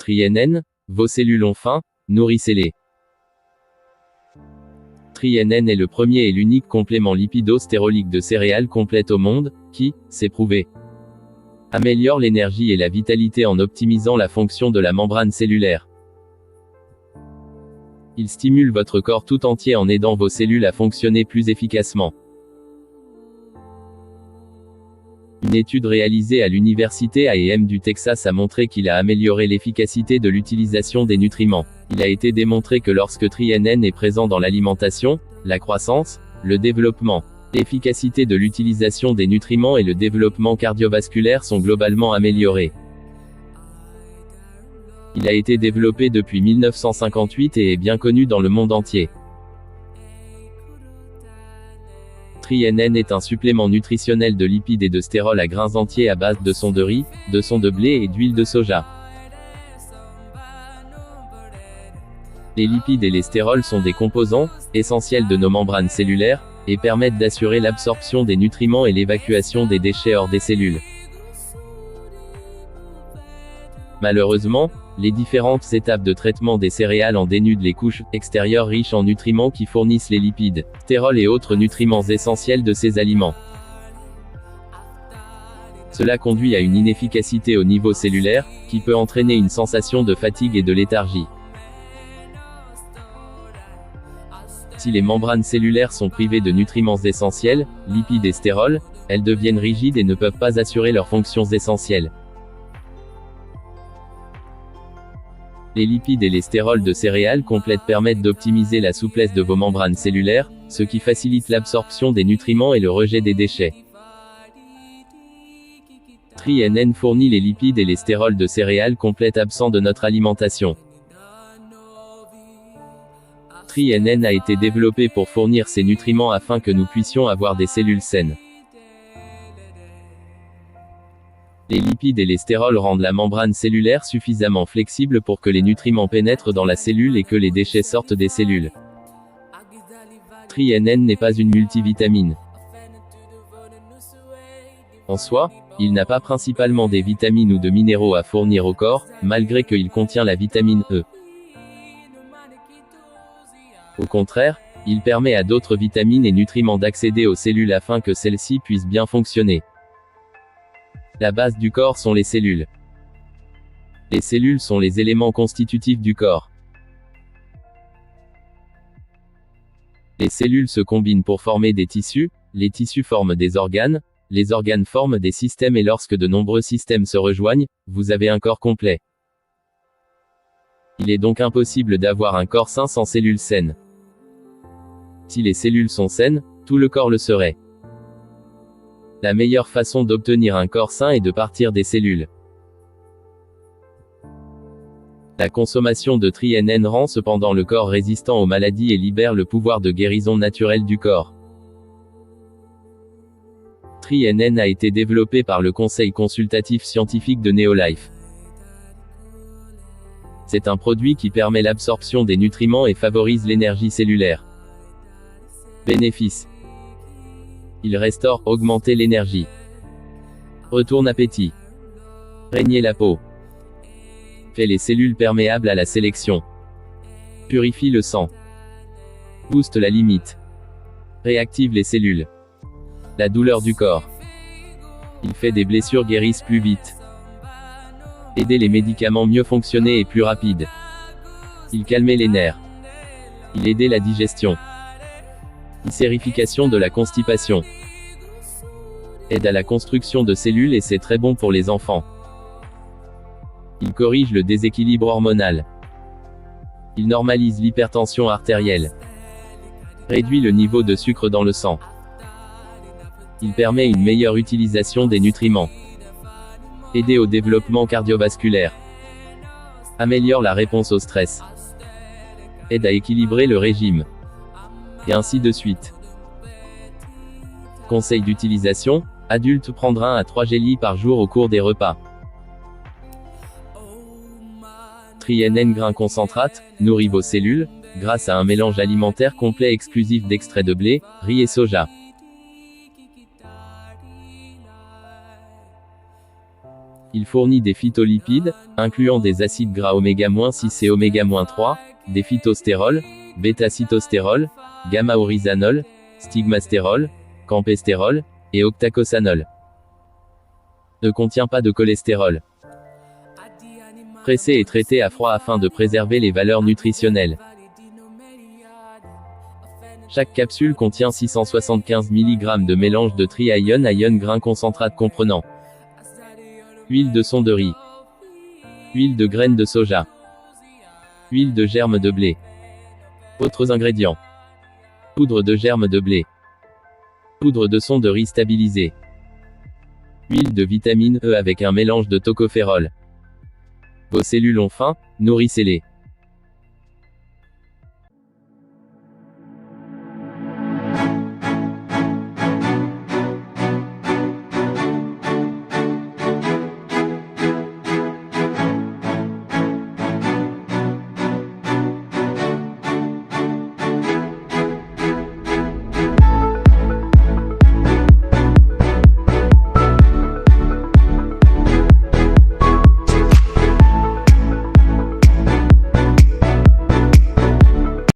TriNN, vos cellules ont faim, nourrissez-les. TriNN est le premier et l'unique complément lipido-stérolique de céréales complète au monde, qui, c'est prouvé, améliore l'énergie et la vitalité en optimisant la fonction de la membrane cellulaire. Il stimule votre corps tout entier en aidant vos cellules à fonctionner plus efficacement. Une étude réalisée à l'université A&M du Texas a montré qu'il a amélioré l'efficacité de l'utilisation des nutriments. Il a été démontré que lorsque TriNN est présent dans l'alimentation, la croissance, le développement, l'efficacité de l'utilisation des nutriments et le développement cardiovasculaire sont globalement améliorés. Il a été développé depuis 1958 et est bien connu dans le monde entier. TriNN est un supplément nutritionnel de lipides et de stérols à grains entiers à base de son de riz, de son de blé et d'huile de soja. Les lipides et les stérols sont des composants essentiels de nos membranes cellulaires et permettent d'assurer l'absorption des nutriments et l'évacuation des déchets hors des cellules. Malheureusement, les différentes étapes de traitement des céréales en dénudent les couches extérieures riches en nutriments qui fournissent les lipides, stérols et autres nutriments essentiels de ces aliments. Cela conduit à une inefficacité au niveau cellulaire, qui peut entraîner une sensation de fatigue et de léthargie. Si les membranes cellulaires sont privées de nutriments essentiels, lipides et stérols, elles deviennent rigides et ne peuvent pas assurer leurs fonctions essentielles. Les lipides et les stérols de céréales complètes permettent d'optimiser la souplesse de vos membranes cellulaires, ce qui facilite l'absorption des nutriments et le rejet des déchets. TriNN fournit les lipides et les stérols de céréales complètes absents de notre alimentation. TriNN a été développé pour fournir ces nutriments afin que nous puissions avoir des cellules saines. Les lipides et les stérols rendent la membrane cellulaire suffisamment flexible pour que les nutriments pénètrent dans la cellule et que les déchets sortent des cellules. TriNN n'est pas une multivitamine. En soi, il n'a pas principalement des vitamines ou de minéraux à fournir au corps, malgré qu'il contient la vitamine E. Au contraire, il permet à d'autres vitamines et nutriments d'accéder aux cellules afin que celles-ci puissent bien fonctionner. La base du corps sont les cellules. Les cellules sont les éléments constitutifs du corps. Les cellules se combinent pour former des tissus, les tissus forment des organes, les organes forment des systèmes et lorsque de nombreux systèmes se rejoignent, vous avez un corps complet. Il est donc impossible d'avoir un corps sain sans cellules saines. Si les cellules sont saines, tout le corps le serait. La meilleure façon d'obtenir un corps sain est de partir des cellules. La consommation de TriNN rend cependant le corps résistant aux maladies et libère le pouvoir de guérison naturelle du corps. TriNN a été développé par le Conseil consultatif scientifique de Neolife. C'est un produit qui permet l'absorption des nutriments et favorise l'énergie cellulaire. Bénéfices. Il restaure, augmenter l'énergie. Retourne appétit. Régner la peau. Fait les cellules perméables à la sélection. Purifie le sang. Booste la limite. Réactive les cellules. La douleur du corps. Il fait des blessures guérissent plus vite. Aider les médicaments mieux fonctionner et plus rapide. Il calmait les nerfs. Il aidait la digestion. Sérification de la constipation. Aide à la construction de cellules et c'est très bon pour les enfants. Il corrige le déséquilibre hormonal. Il normalise l'hypertension artérielle. Réduit le niveau de sucre dans le sang. Il permet une meilleure utilisation des nutriments. Aider au développement cardiovasculaire. Améliore la réponse au stress. Aide à équilibrer le régime. Et ainsi de suite. Conseil d'utilisation, adulte prendre 1 à 3 gélis par jour au cours des repas. TriNN grain concentrate, nourrit vos cellules, grâce à un mélange alimentaire complet exclusif d'extraits de blé, riz et soja. Il fournit des phytolipides, incluant des acides gras oméga-6 et oméga-3, des phytostérols, bêta-cytostérol, gamma-oryzanol, stigmastérol, campestérol, et octacosanol. Ne contient pas de cholestérol. Pressé et traité à froid afin de préserver les valeurs nutritionnelles. Chaque capsule contient 675 mg de mélange de triion grain concentrate comprenant huile de son de riz, huile de graines de soja, huile de germe de blé. Autres ingrédients: poudre de germe de blé, poudre de son de riz stabilisée, huile de vitamine E avec un mélange de tocophérol. Vos cellules ont faim, nourrissez-les.